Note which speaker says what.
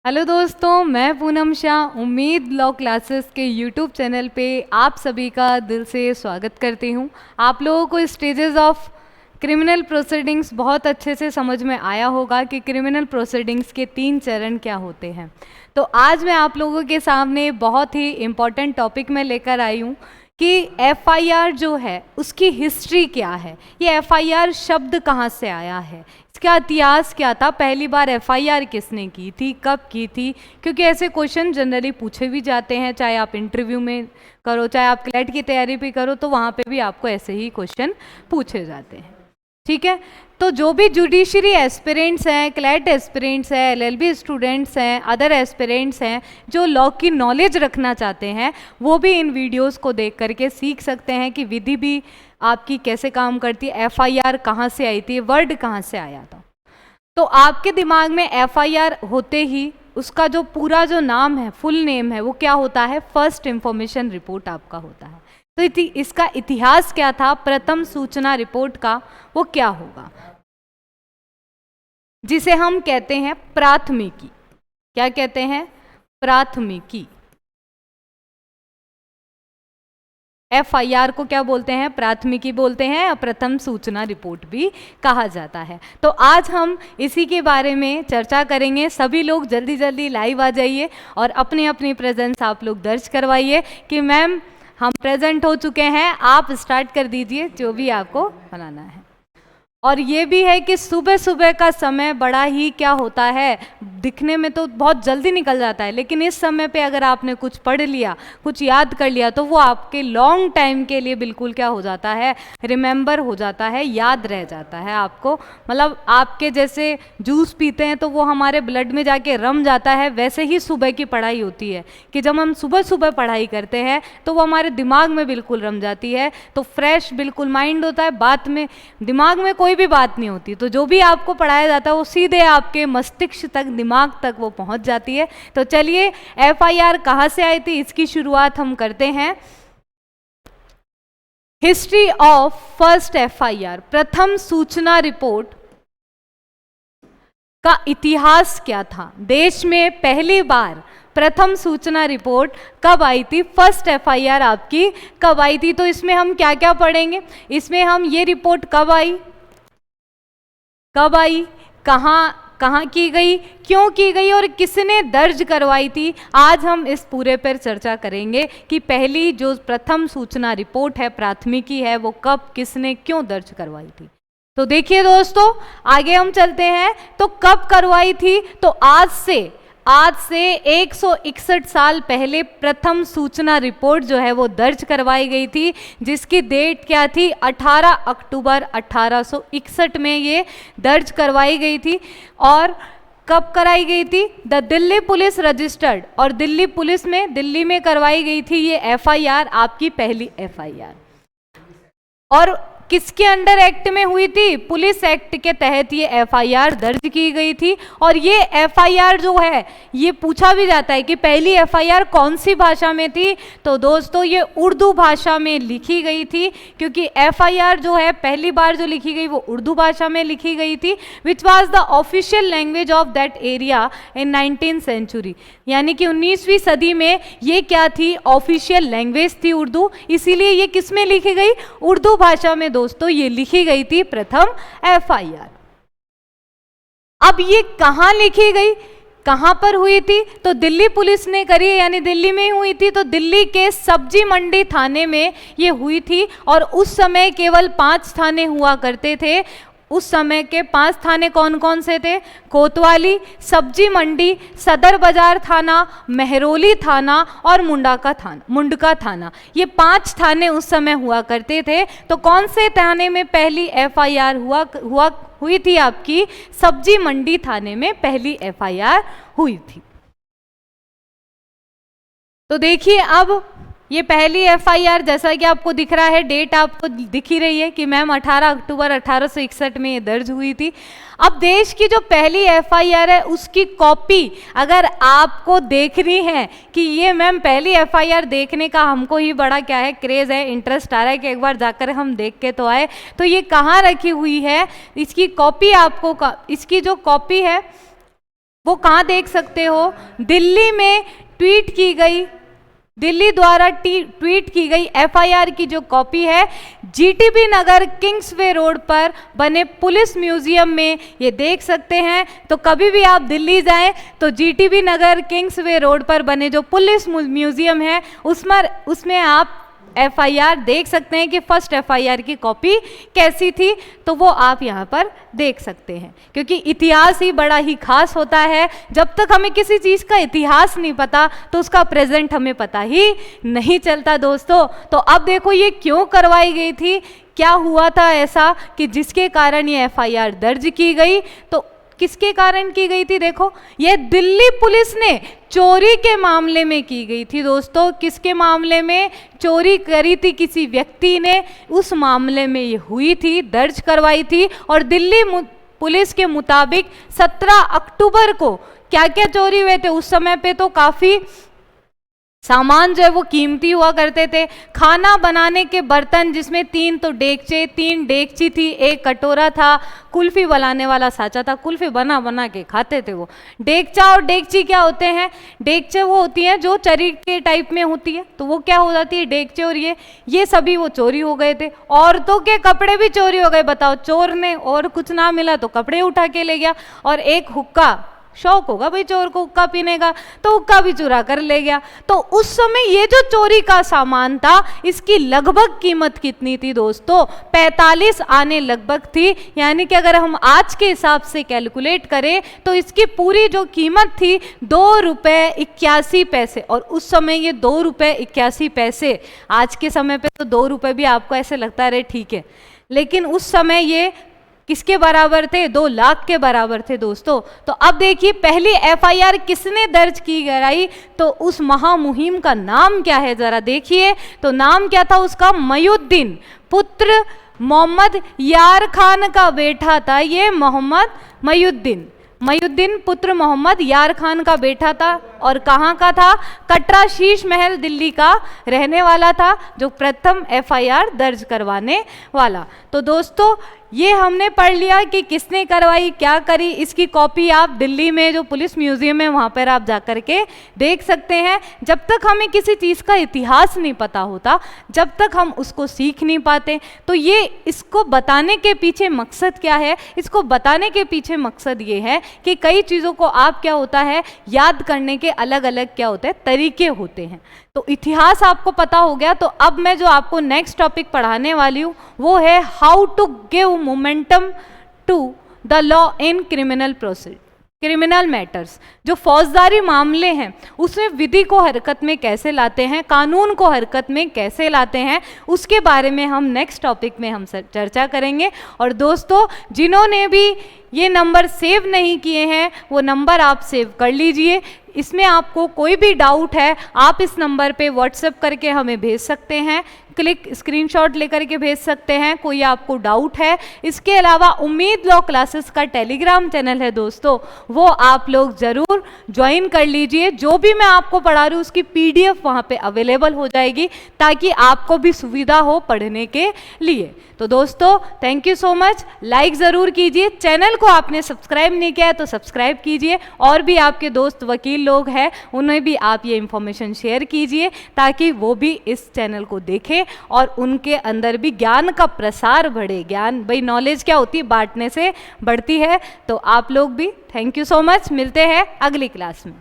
Speaker 1: Hello दोस्तों, मैं पूनम शाह उम्मीद लॉ क्लासेस के यूट्यूब चैनल पे आप सभी का दिल से स्वागत करती हूँ। आप लोगों को स्टेजेस ऑफ क्रिमिनल प्रोसीडिंग्स बहुत अच्छे से समझ में आया होगा कि क्रिमिनल प्रोसीडिंग्स के 3 चरण क्या होते हैं। तो आज मैं आप लोगों के सामने बहुत ही इम्पॉर्टेंट टॉपिक में लेकर आई हूँ कि एफआईआर जो है उसकी हिस्ट्री क्या है, ये एफआईआर शब्द कहाँ से आया है, इसका इतिहास क्या था, पहली बार एफआईआर किसने की थी, कब की थी। क्योंकि ऐसे क्वेश्चन जनरली पूछे भी जाते हैं, चाहे आप इंटरव्यू में करो, चाहे आप क्लैट की तैयारी भी करो, तो वहाँ पे भी आपको ऐसे ही क्वेश्चन पूछे जाते हैं। ठीक है, तो जो भी जुडिशरी एस्पिरेंट्स हैं, क्लैट एस्पिरेंट्स हैं, एलएलबी स्टूडेंट्स हैं, अदर एस्पिरेंट्स हैं जो लॉ की नॉलेज रखना चाहते हैं, वो भी इन वीडियोस को देख करके सीख सकते हैं कि विधि भी आपकी कैसे काम करती है, एफआईआर कहाँ से आई थी, वर्ड कहाँ से आया था। तो आपके दिमाग में एफआईआर होते ही उसका जो पूरा जो नाम है, फुल नेम है, वो क्या होता है, फर्स्ट इंफॉर्मेशन रिपोर्ट आपका होता है। तो इसका इतिहास क्या था, प्रथम सूचना रिपोर्ट का वो क्या होगा, जिसे हम कहते हैं प्राथमिकी। क्या कहते हैं, प्राथमिकी। एफआईआर को क्या बोलते हैं, प्राथमिकी बोलते हैं, या प्रथम सूचना रिपोर्ट भी कहा जाता है। तो आज हम इसी के बारे में चर्चा करेंगे। सभी लोग जल्दी जल्दी लाइव आ जाइए और अपनी अपनी प्रेजेंस आप लोग दर्ज करवाइए कि मैम हम प्रेजेंट हो चुके हैं, आप स्टार्ट कर दीजिए जो भी आपको बनाना है। और ये भी है कि सुबह सुबह का समय बड़ा ही क्या होता है, दिखने में तो बहुत जल्दी निकल जाता है, लेकिन इस समय पे अगर आपने कुछ पढ़ लिया, कुछ याद कर लिया, तो वो आपके लॉन्ग टाइम के लिए बिल्कुल क्या हो जाता है, रिमेंबर हो जाता है, याद रह जाता है आपको। मतलब आपके जैसे जूस पीते हैं तो वो हमारे ब्लड में जाके रम जाता है, वैसे ही सुबह की पढ़ाई होती है कि जब हम सुबह सुबह पढ़ाई करते हैं तो वो हमारे दिमाग में बिल्कुल रम जाती है, तो फ्रेश बिल्कुल माइंड होता है, बात में दिमाग में कोई भी बात नहीं होती, तो जो भी आपको पढ़ाया जाता है वो सीधे आपके मस्तिष्क तक, दिमाग तक वो पहुंच जाती है। तो चलिए एफआईआर कहां से आई थी इसकी शुरुआत हम करते हैं। हिस्ट्री ऑफ फर्स्ट एफआईआर, प्रथम सूचना रिपोर्ट का इतिहास क्या था, देश में पहली बार प्रथम सूचना रिपोर्ट कब आई थी, फर्स्ट एफआईआर आपकी कब आई थी। तो इसमें हम क्या क्या पढ़ेंगे, इसमें हम ये रिपोर्ट कब आई, कहाँ की गई, क्यों की गई और किसने दर्ज करवाई थी, आज हम इस पूरे पर चर्चा करेंगे कि पहली जो प्रथम सूचना रिपोर्ट है, प्राथमिकी है, वो कब, किसने, क्यों दर्ज करवाई थी। तो देखिए दोस्तों, आगे हम चलते हैं। तो कब करवाई थी, तो आज से 161 साल पहले प्रथम सूचना रिपोर्ट जो है वो दर्ज करवाई गई थी, जिसकी डेट क्या थी, 18 अक्टूबर 1861 में ये दर्ज करवाई गई थी। और कब कराई गई थी, द दिल्ली पुलिस रजिस्टर्ड, और दिल्ली पुलिस में, दिल्ली में करवाई गई थी ये एफआईआर, आपकी पहली एफआईआर। और किसके अंडर एक्ट में हुई थी, पुलिस एक्ट के तहत ये एफआईआर दर्ज की गई थी। और ये एफआईआर जो है, ये पूछा भी जाता है कि पहली एफआईआर कौन सी भाषा में थी, तो दोस्तों ये उर्दू भाषा में लिखी गई थी, क्योंकि एफआईआर जो है पहली बार जो लिखी गई वो उर्दू भाषा में लिखी गई थी, which was the official language of that area in 19th century. यानी कि 19वीं सदी में ये क्या थी, ऑफिशियल लैंग्वेज थी उर्दू, इसीलिए ये किस में लिखी गई, उर्दू भाषा में दोस्तों ये लिखी गई थी प्रथम एफआईआर। अब ये कहां लिखी गई, कहां पर हुई थी, तो दिल्ली पुलिस ने करी, यानी दिल्ली में ही हुई थी। तो दिल्ली के सब्जी मंडी थाने में ये हुई थी, और उस समय केवल 5 थाने हुआ करते थे। उस समय के 5 थाने कौन कौन से थे, कोतवाली, सब्जी मंडी, सदर बाजार थाना, मेहरौली थाना और मुंडका थाना, ये 5 थाने उस समय हुआ करते थे। तो कौन से थाने में पहली एफआईआर हुई थी, आपकी सब्जी मंडी थाने में पहली एफआईआर हुई थी। तो देखिए अब ये पहली एफआईआर, जैसा कि आपको दिख रहा है, डेट आपको दिख ही रही है कि मैम 18 अक्टूबर 1861 में ये दर्ज हुई थी। अब देश की जो पहली एफआईआर है उसकी कॉपी अगर आपको देखनी है कि ये मैम पहली एफआईआर देखने का हमको ही बड़ा क्या है, क्रेज है, इंटरेस्ट आ रहा है कि एक बार जाकर हम देख के तो आए, तो ये कहाँ रखी हुई है, इसकी कॉपी आपको, इसकी जो कॉपी है वो कहाँ देख सकते हो, दिल्ली में ट्वीट की गई, दिल्ली द्वारा ट्वीट की गई एफआईआर की जो कॉपी है जीटीबी नगर किंग्सवे रोड पर बने पुलिस म्यूजियम में ये देख सकते हैं। तो कभी भी आप दिल्ली जाएं तो जीटीबी नगर किंग्सवे रोड पर बने जो पुलिस म्यूजियम है उसमें आप एफआईआर देख सकते हैं कि फर्स्ट एफआईआर की कॉपी कैसी थी, तो वो आप यहाँ पर देख सकते हैं। क्योंकि इतिहास ही बड़ा ही खास होता है, जब तक हमें किसी चीज़ का इतिहास नहीं पता तो उसका प्रेजेंट हमें पता ही नहीं चलता दोस्तों। तो अब देखो ये क्यों करवाई गई थी, क्या हुआ था ऐसा कि जिसके कारण ये एफआईआर दर्ज की गई, तो किसके कारण की गई थी, देखो ये दिल्ली पुलिस ने चोरी के मामले में की गई थी दोस्तों। किसके मामले में, चोरी करी थी किसी व्यक्ति ने, उस मामले में ये हुई थी, दर्ज करवाई थी। और दिल्ली पुलिस के मुताबिक 17 अक्टूबर को क्या क्या चोरी हुए थे, उस समय पे तो काफ़ी सामान जो है वो कीमती हुआ करते थे। खाना बनाने के बर्तन जिसमें 3 तो डेगचे, 3 डेगची थी, 1 कटोरा था, कुल्फी बनाने वाला साँचा था, कुल्फी बना बना के खाते थे वो। डेगचा और डेगची क्या होते हैं, डेगचे वो होती हैं जो चरी के टाइप में होती है, तो वो क्या हो जाती है डेगचे, और ये सभी वो चोरी हो गए थे। औरतों के कपड़े भी चोरी हो गए, बताओ, चोर ने और कुछ ना मिला तो कपड़े उठा के ले गया। और एक हुक्का, शौक होगा भाई चोर को हुक्का पीने का, तो हुक्का भी चुरा कर ले गया। तो उस समय ये जो चोरी का सामान था इसकी लगभग कीमत कितनी थी दोस्तों, 45 आने लगभग थी। यानी कि अगर हम आज के हिसाब से कैलकुलेट करें तो इसकी पूरी जो कीमत थी 2 रुपये 81 पैसे। और उस समय ये 2 रुपये 81 पैसे, आज के समय पे तो 2 रुपये भी आपको ऐसे लगता है ठीक है, लेकिन उस समय ये किसके बराबर थे, 2 लाख के बराबर थे दोस्तों। तो अब देखिए पहली एफआईआर किसने दर्ज की गई, तो उस महामुहिम का नाम क्या है जरा देखिए। तो नाम क्या था उसका, मयूद्दीन पुत्र मोहम्मद यार खान का बेटा था ये मोहम्मद मयूद्दीन पुत्र मोहम्मद यार खान का बेटा था। और कहाँ का था, कटरा शीश महल दिल्ली का रहने वाला था, जो प्रथम एफआईआर दर्ज करवाने वाला। तो दोस्तों ये हमने पढ़ लिया कि किसने करवाई, क्या करी। इसकी कॉपी आप दिल्ली में जो पुलिस म्यूजियम है वहाँ पर आप जा कर के देख सकते हैं। जब तक हमें किसी चीज़ का इतिहास नहीं पता होता, जब तक हम उसको सीख नहीं पाते, तो ये इसको बताने के पीछे मकसद क्या है, इसको बताने के पीछे मकसद ये है कि कई चीज़ों को आप क्या होता है याद करने के अलग अलग क्या होते हैं तरीके होते हैं। तो इतिहास आपको पता हो गया। तो अब मैं जो आपको नेक्स्ट टॉपिक पढ़ाने वाली हूँ वो है how to give momentum to the law in criminal matters. जो फौजदारी मामले हैं उसमें विधि को हरकत में कैसे लाते हैं, कानून को हरकत में कैसे लाते हैं, उसके बारे में हम नेक्स्ट टॉपिक में हम चर्चा करेंगे। और दोस्तों जिन्होंने भी ये नंबर सेव नहीं किए हैं वो नंबर आप सेव कर लीजिए। इसमें आपको कोई भी डाउट है आप इस नंबर पे व्हाट्सएप करके हमें भेज सकते हैं, क्लिक स्क्रीनशॉट लेकर के भेज सकते हैं कोई आपको डाउट है। इसके अलावा उम्मीद लॉ क्लासेस का टेलीग्राम चैनल है दोस्तों, वो आप लोग ज़रूर ज्वाइन कर लीजिए। जो भी मैं आपको पढ़ा रही हूँ उसकी PDF वहाँ पे अवेलेबल हो जाएगी ताकि आपको भी सुविधा हो पढ़ने के लिए। तो दोस्तों thank you so much. Like ज़रूर कीजिए, चैनल को आपने सब्सक्राइब नहीं किया है तो सब्सक्राइब कीजिए, और भी आपके दोस्त वकील लोग हैं उन्हें भी आप ये इन्फॉर्मेशन शेयर कीजिए ताकि वो भी इस चैनल को देखें और उनके अंदर भी ज्ञान का प्रसार बढ़े। ज्ञान भाई नॉलेज क्या होती है, बांटने से बढ़ती है। तो आप लोग भी थैंक यू सो मच, मिलते हैं अगली क्लास में।